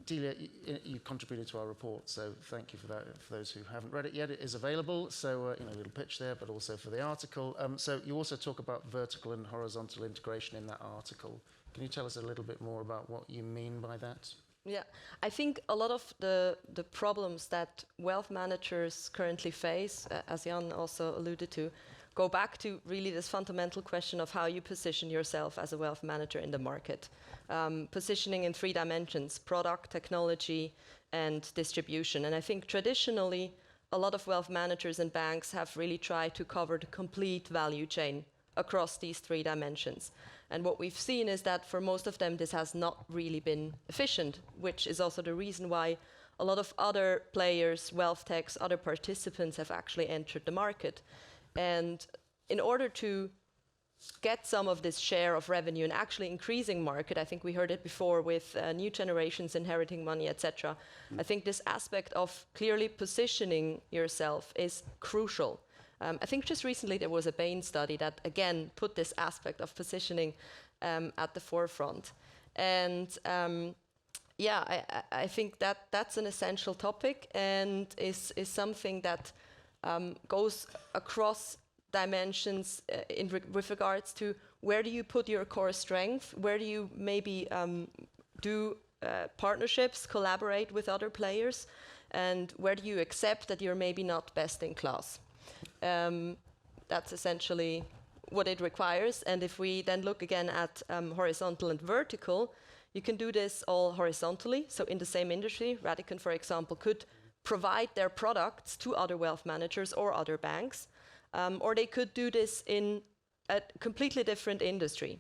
Delia, you contributed to our report, so thank you for that. For those who haven't read it yet, it is available. So, a little pitch there, but also for the article. So you also talk about vertical and horizontal integration in that article. Can you tell us a little bit more about what you mean by that? Yeah, I think a lot of the problems that wealth managers currently face, as Jan also alluded to, go back to really this fundamental question of how you position yourself as a wealth manager in the market. Positioning in 3 dimensions: product, technology, and distribution. And I think traditionally, a lot of wealth managers and banks have really tried to cover the complete value chain across these 3 dimensions. And what we've seen is that for most of them, this has not really been efficient, which is also the reason why a lot of other players, wealth techs, other participants have actually entered the market. And in order to get some of this share of revenue and actually increasing market, I think we heard it before with new generations inheriting money, etc. I think this aspect of clearly positioning yourself is crucial. I think just recently there was a Bain study that again put this aspect of positioning at the forefront. And I think that that's an essential topic and is something that goes across dimensions with regards to where do you put your core strength, where do you maybe do partnerships, collaborate with other players, and where do you accept that you're maybe not best in class. That's essentially what it requires. And if we then look again at horizontal and vertical, you can do this all horizontally. So in the same industry, Radicant, for example, could provide their products to other wealth managers or other banks, or they could do this in a completely different industry,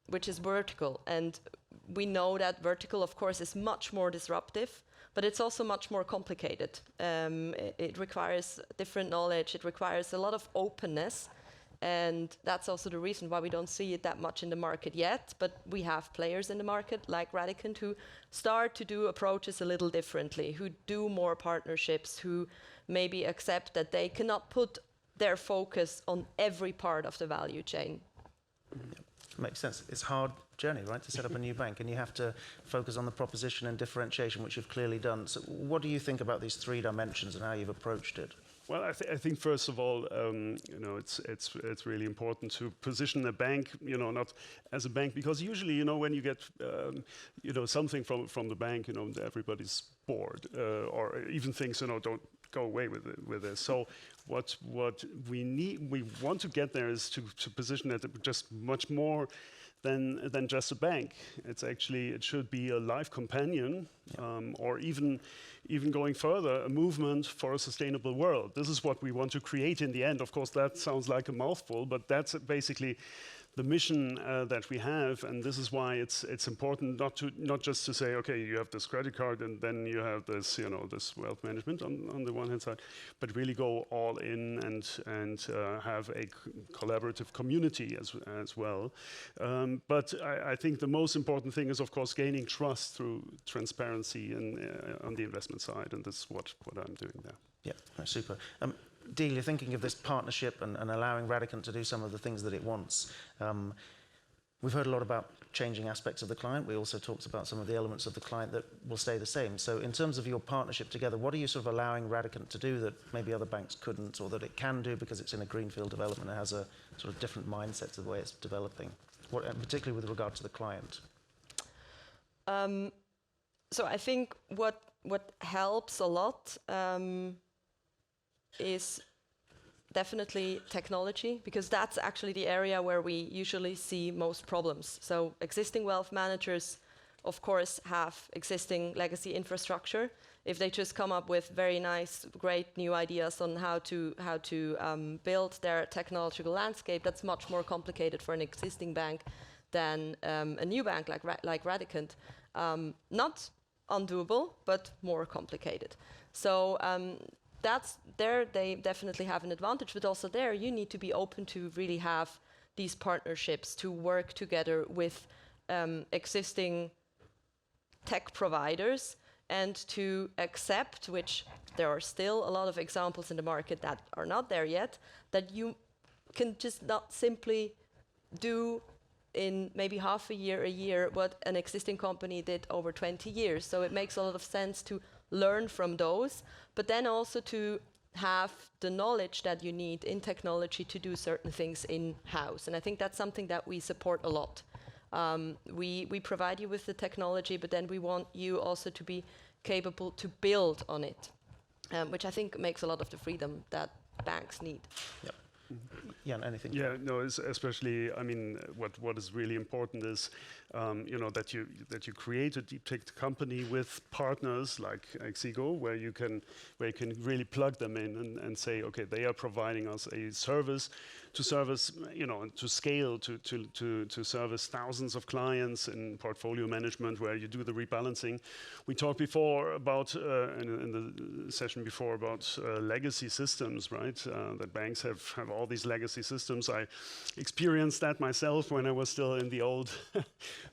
which is vertical. And we know that vertical, of course, is much more disruptive, but it's also much more complicated. It requires different knowledge, it requires a lot of openness, and that's also the reason why we don't see it that much in the market yet, but we have players in the market like Radicant who start to do approaches a little differently, who do more partnerships, who maybe accept that they cannot put their focus on every part of the value chain. Makes sense. It's a hard journey, right, to set up a new bank, and you have to focus on the proposition and differentiation, which you've clearly done. So what do you think about these 3 dimensions and how you've approached it? Well, I think first of all, it's really important to position a bank, not as a bank, because usually, when you get, something from the bank, everybody's bored, or even thinks, don't go away with this. So what we want to get there is to position it just much more than just a bank. It should be a life companion, or even going further, a movement for a sustainable world. This is what we want to create in the end. Of course, that sounds like a mouthful, but that's basically the mission that we have, and this is why it's important not just to say, okay, you have this credit card and then you have this this wealth management on the one hand side, but really go all in and have a collaborative community as well. But I think the most important thing is, of course, gaining trust through transparency and on the investment side, and this is what I'm doing there. Yeah, super. Delia, thinking of this partnership and allowing Radicant to do some of the things that it wants, we've heard a lot about changing aspects of the client. We also talked about some of the elements of the client that will stay the same. So in terms of your partnership together, what are you sort of allowing Radicant to do that maybe other banks couldn't, or that it can do because it's in a greenfield development and has a sort of different mindset to the way it's developing, particularly with regard to the client? So I think what helps a lot is definitely technology, because that's actually the area where we usually see most problems. So existing wealth managers, of course, have existing legacy infrastructure. If they just come up with very nice, great new ideas on how to build their technological landscape, that's much more complicated for an existing bank than a new bank like Radicant. Not undoable, but more complicated. So that's there, they definitely have an advantage, but also there you need to be open to really have these partnerships, to work together with existing tech providers, and to accept, which there are still a lot of examples in the market that are not there yet, that you can just not simply do in maybe half a year, what an existing company did over 20 years. So it makes a lot of sense to learn from those, but then also to have the knowledge that you need in technology to do certain things in-house. And I think that's something that we support a lot. We provide you with the technology, but then we want you also to be capable to build on it, which I think makes a lot of the freedom that banks need. Yep. Yeah, anything? Yeah, no, especially, I mean, what is really important is, you know, that you create a deep tech company with partners like aixigo, where you can really plug them in and say, okay, they are providing us a service to service, you know, and to scale to service thousands of clients in portfolio management, where you do the rebalancing. We talked before about in the session before about legacy systems, right? That banks have all these legacy systems. I experienced that myself when I was still in the old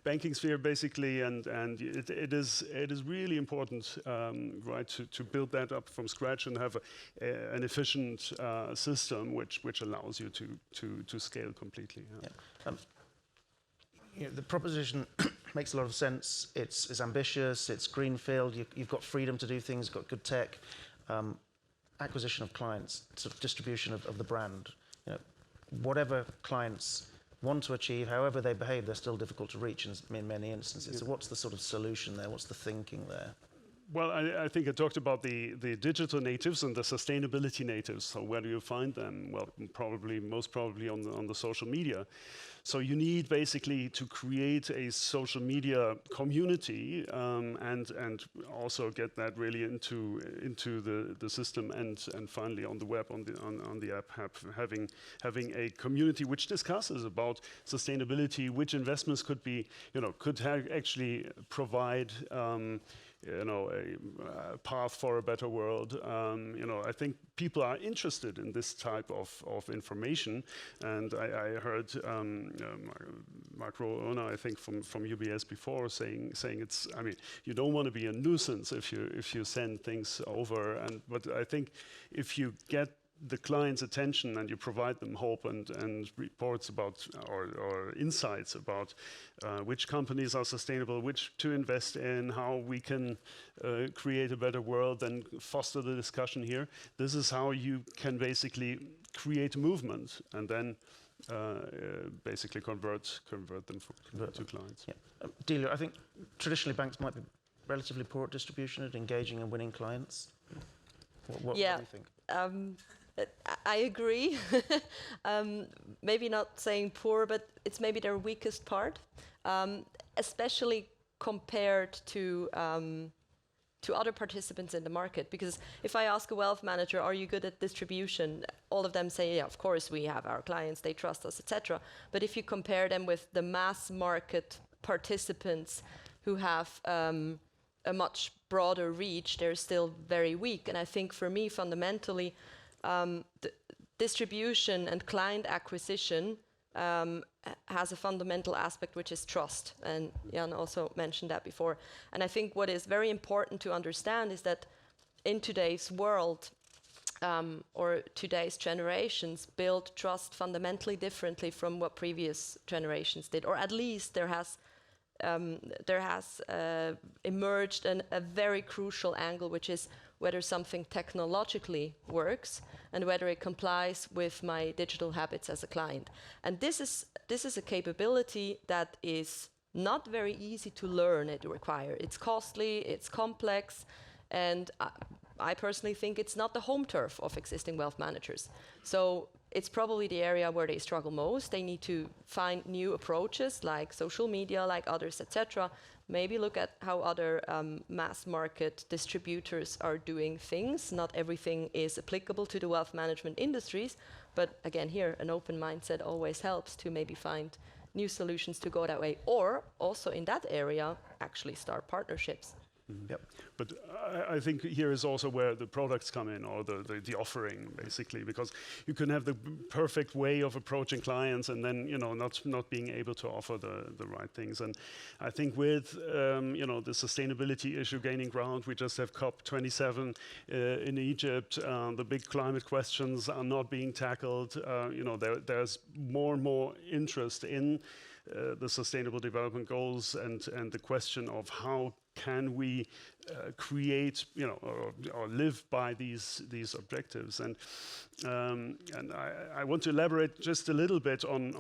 banking sphere, basically, and it is really important, right, to build that up from scratch and have an efficient system which allows you to scale completely. Yeah. Yeah. You know, the proposition makes a lot of sense. It's ambitious. It's greenfield. You've got freedom to do things. Got good tech, acquisition of clients, sort of distribution of the brand. You know, whatever clients want to achieve, however they behave, they're still difficult to reach in many instances. Yeah. So what's the sort of solution there? What's the thinking there? Well, I think I talked about the digital natives and the sustainability natives. So where do you find them? Well, most probably on the social media. So you need basically to create a social media community and also get that really into the system and finally on the web, on the app, having a community which discusses about sustainability, which investments could be, you know, actually provide you know, a path for a better world. You know, I think people are interested in this type of information, and I heard Marco Ona, I think from UBS before, saying it's. I mean, you don't want to be a nuisance if you send things over, but I think if you get the client's attention and you provide them hope and reports about or insights about which companies are sustainable, which to invest in, how we can create a better world and foster the discussion here. This is how you can basically create a movement and then basically convert them to clients. Yeah. Delia, I think traditionally banks might be relatively poor at distribution, at engaging and winning clients. What do you think? I agree. Maybe not saying poor, but it's maybe their weakest part, especially compared to other participants in the market. Because if I ask a wealth manager, are you good at distribution? All of them say, yeah, of course we have our clients, they trust us, etc. But if you compare them with the mass market participants who have a much broader reach, they're still very weak. And I think for me, fundamentally, the distribution and client acquisition has a fundamental aspect, which is trust. And Jan also mentioned that before. And I think what is very important to understand is that in today's world, or today's generations build trust fundamentally differently from what previous generations did, or at least there has emerged a very crucial angle, which is whether something technologically works and whether it complies with my digital habits as a client. And this is a capability that is not very easy to learn. It's costly, it's complex, and I personally think it's not the home turf of existing wealth managers. So it's probably the area where they struggle most. They need to find new approaches like social media, like others, etc. Maybe look at how other mass market distributors are doing things. Not everything is applicable to the wealth management industries, but again here, an open mindset always helps to maybe find new solutions to go that way, or also in that area, actually start partnerships. Mm-hmm. Yep. But I think here is also where the products come in, or the offering, basically, because you can have the perfect way of approaching clients and then, you know, not being able to offer the right things. And I think with, you know, the sustainability issue gaining ground, we just have COP27 in Egypt. The big climate questions are not being tackled. You know, there's more and more interest in the Sustainable Development Goals and the question of how can we create, or live by these objectives. And I want to elaborate just a little bit on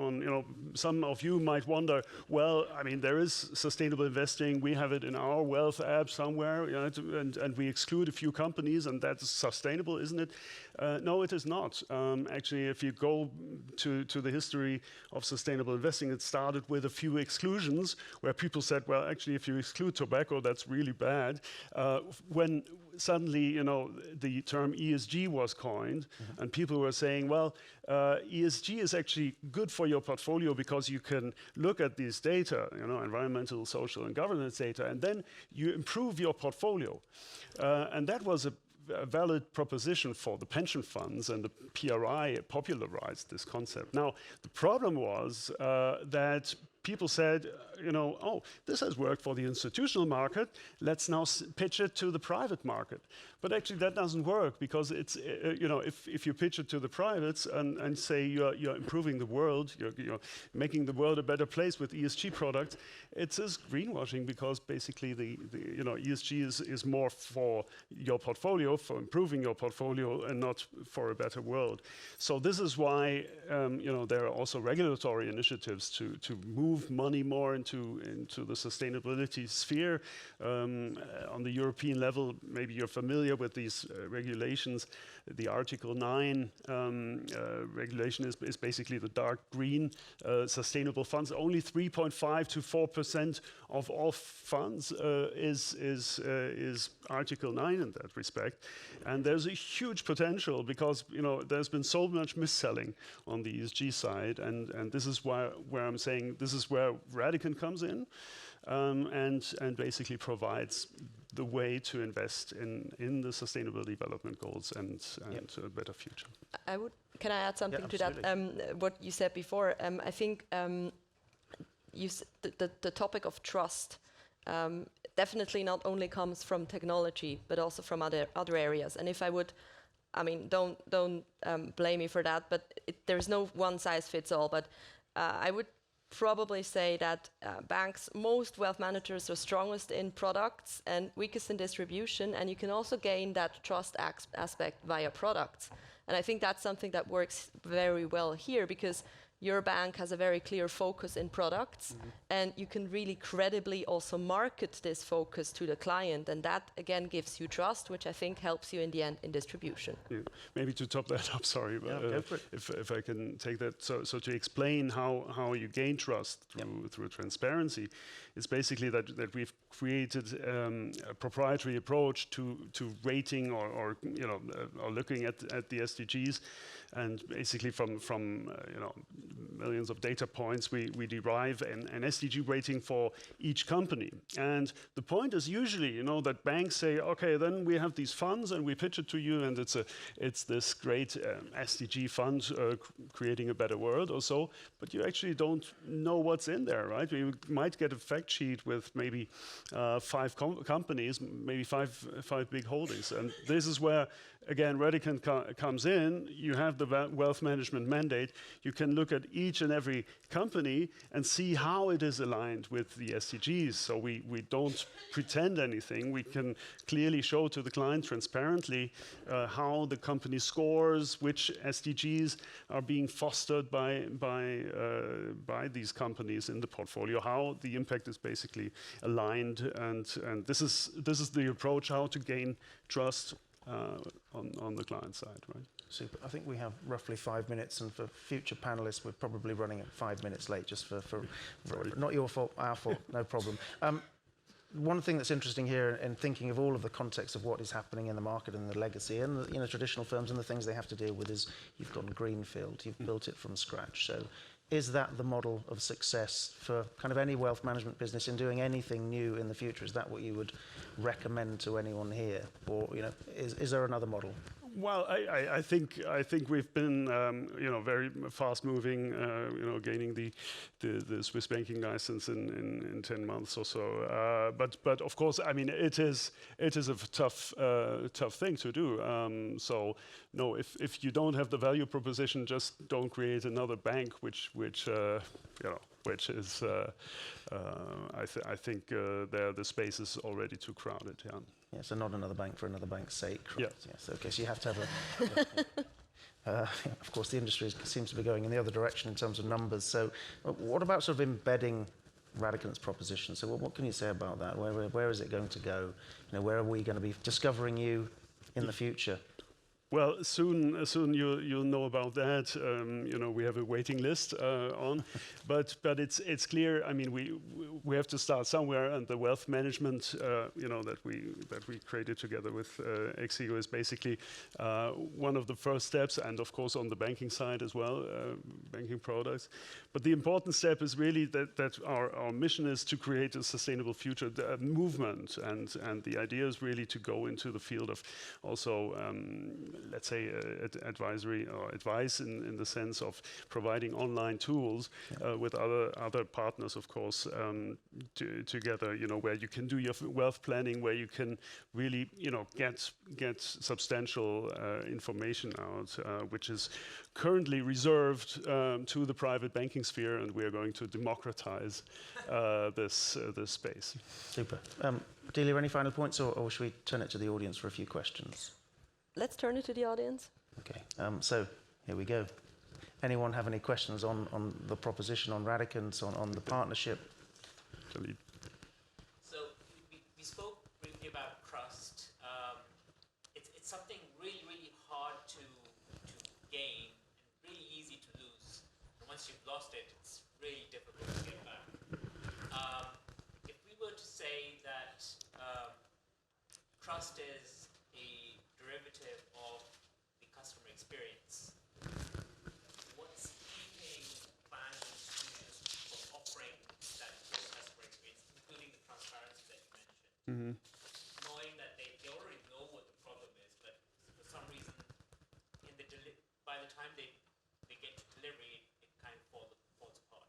some of you might wonder, well, I mean, there is sustainable investing. We have it in our wealth app somewhere, and we exclude a few companies, and that's sustainable, isn't it? No, it is not. Actually, if you go to the history of sustainable investing, it started with a few exclusions where people said, well, actually, if you exclude tobacco, that's really bad. When suddenly, the term ESG was coined, and people were saying, well, ESG is actually good for your portfolio because you can look at these data, environmental, social, and governance data, and then you improve your portfolio. And that was a valid proposition for the pension funds, and the PRI popularized this concept. Now, the problem was that people said, oh, this has worked for the institutional market, let's now pitch it to the private market. But actually that doesn't work, because it's, if you pitch it to the privates and say you're improving the world, you're making the world a better place with ESG products, it is greenwashing, because basically the ESG is more for your portfolio, for improving your portfolio, and not for a better world. So this is why there are also regulatory initiatives to move money more into the sustainability sphere. On the European level, maybe you're familiar with these regulations. The Article 9 regulation is basically the dark green sustainable funds. Only 3.5 to 4% of all funds is Article 9 in that respect. And there's a huge potential, because there's been so much mis-selling on the ESG side, and this is where I'm saying this is where radicant comes in, and basically provides the way to invest in the Sustainable Development Goals and a better future. Can I add something to that? What you said before, I think the topic of trust definitely not only comes from technology, but also from other areas. And if I would, don't blame me for that, but there's no one size fits all. But I would probably say that banks, most wealth managers are strongest in products and weakest in distribution, and you can also gain that trust aspect via products. And I think that's something that works very well here, because your bank has a very clear focus in products, and you can really credibly also market this focus to the client, and that again gives you trust, which I think helps you in the end in distribution. Yeah. Maybe to top that up, sorry, go for it. if I can take that. So to explain how you gain trust through transparency, it's basically that we've created a proprietary approach to rating or looking at the SDGs, and basically from millions of data points, we derive an SDG rating for each company. And the point is usually, that banks say, okay, then we have these funds and we pitch it to you, and it's this great SDG fund creating a better world or so, but you actually don't know what's in there, right? You might get a fact sheet with maybe 5 companies, maybe five big holdings. And this is where, again, radicant comes in. You have the wealth management mandate. You can look at each and every company and see how it is aligned with the SDGs. So we don't pretend anything. We can clearly show to the client transparently how the company scores, which SDGs are being fostered by these companies in the portfolio, how the impact is basically aligned, and this is the approach how to gain trust on the client side, right? Super. I think we have roughly 5 minutes, and for future panelists, we're probably running 5 minutes late, just for not your fault, our fault, no problem. One thing that's interesting here in thinking of all of the context of what is happening in the market and the legacy and the traditional firms and the things they have to deal with is you've gone greenfield, you've built it from scratch. So is that the model of success for kind of any wealth management business in doing anything new in the future? Is that what you would recommend to anyone here? Or is there another model? Well, I think we've been very fast moving, gaining the Swiss banking license in 10 months or so. But of course, I mean, it is a tough thing to do. So no, if you don't have the value proposition, just don't create another bank which which is, I think the space is already too crowded. Yeah. Yeah, so not another bank for another bank's sake. Right? Yeah. Yes. Okay. So you have to have of course, the industry seems to be going in the other direction in terms of numbers. So, what about sort of embedding Radicant's proposition? So, what can you say about that? Where is it going to go? Where are we going to be discovering you in the future? Well, soon you'll know about that. We have a waiting list on, but it's clear. I mean, we have to start somewhere, and the wealth management, that we created together with aixigo is basically one of the first steps, and of course on the banking side as well, banking products. But the important step is really that our mission is to create a sustainable future movement, and the idea is really to go into the field of also. Let's say advisory or advice in the sense of providing online tools with other partners, of course, together. Where you can do your wealth planning, where you can really get substantial information out, which is currently reserved to the private banking sphere, and we are going to democratize this space. Super. Delia, any final points, or should we turn it to the audience for a few questions? Let's turn it to the audience. Okay, so here we go. Anyone have any questions on the proposition, on Radicant, on the partnership? So we spoke briefly about trust. It's something really, really hard to gain and really easy to lose. And once you've lost it, it's really difficult to get back. If we were to say that trust is a derivative of the customer experience, what's keeping financial institutions from offering that full customer experience, including the transparency that you mentioned? Knowing that they already know what the problem is, but for some reason, by the time they get to delivery, it kind of falls apart.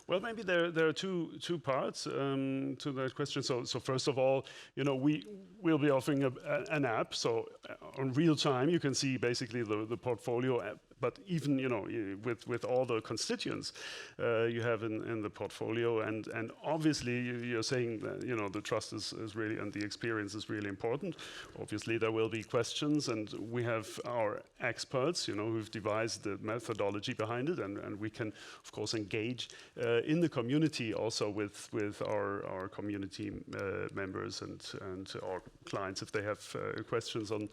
Well, maybe there are two parts to that question. So first of all, we'll be offering an app. So on real time, you can see basically the portfolio app. But even with all the constituents you have in the portfolio, and obviously you're saying that the trust is really, and the experience is really important. Obviously there will be questions, and we have our experts who've devised the methodology behind it, and we can of course engage in the community also with our community members and our clients if they have questions on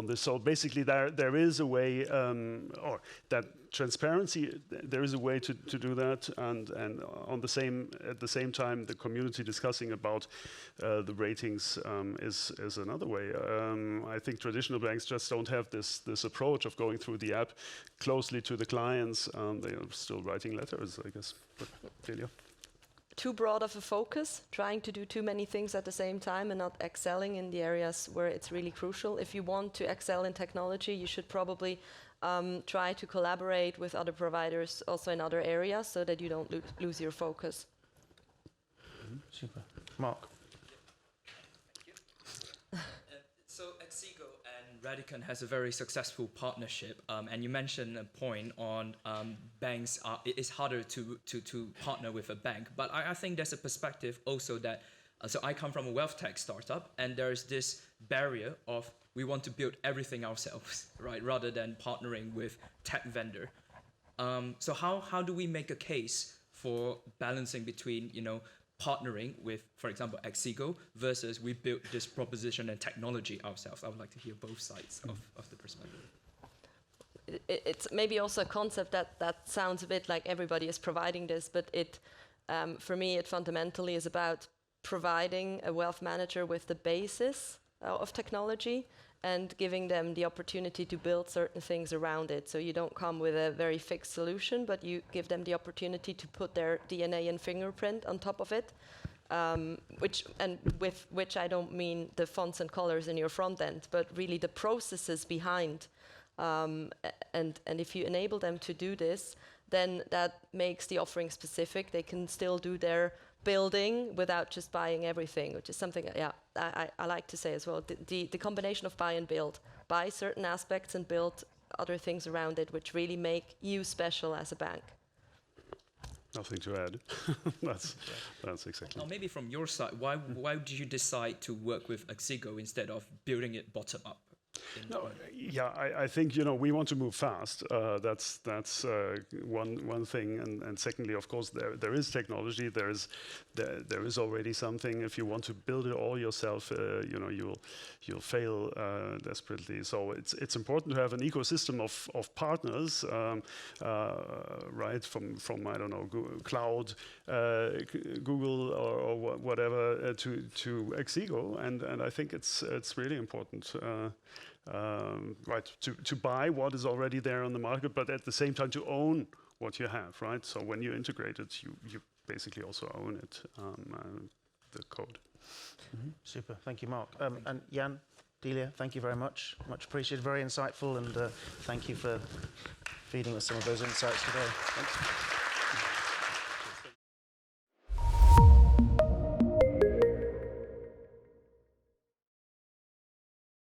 this. So basically there is a way, or that transparency, there is a way to do that, and at the same time the community discussing about the ratings is another way. I think traditional banks just don't have this approach of going through the app closely to the clients. They are still writing letters, I guess. But Delia? Too broad of a focus, trying to do too many things at the same time and not excelling in the areas where it's really crucial. If you want to excel in technology, you should probably try to collaborate with other providers also in other areas so that you don't lose your focus. Super. Mark? So aixigo and Radicant has a very successful partnership, and you mentioned a point on banks. It's harder to partner with a bank, but I think there's a perspective also that. So I come from a wealth tech startup, and there's this barrier of we want to build everything ourselves, right, rather than partnering with tech vendor. So how do we make a case for balancing between partnering with, for example, aixigo versus we built this proposition and technology ourselves? I would like to hear both sides of the perspective. It's maybe also a concept that sounds a bit like everybody is providing this, but for me it fundamentally is about providing a wealth manager with the basis of technology and giving them the opportunity to build certain things around it. So you don't come with a very fixed solution, but you give them the opportunity to put their DNA and fingerprint on top of it, with which I don't mean the fonts and colors in your front end, but really the processes behind. And if you enable them to do this, then that makes the offering specific. They can still do their building without just buying everything, which is something I like to say as well. The combination of buy and build. Buy certain aspects and build other things around it, which really make you special as a bank. Nothing to add. That's exactly. Or maybe from your side, why did you decide to work with aixigo instead of building it bottom up? No, yeah, I think we want to move fast. That's one thing, and secondly, of course, there is technology. There is already something. If you want to build it all yourself, you'll fail desperately. So it's important to have an ecosystem of partners, right? From I don't know, cloud, Google or whatever to aixigo, and I think it's really important. Right, to buy what is already there on the market, but at the same time to own what you have, right? So when you integrate it, you basically also own it, the code. Super, thank you, Mark. And Jan, Delia, thank you very much. Much appreciated, very insightful, and thank you for feeding us some of those insights today. Thanks.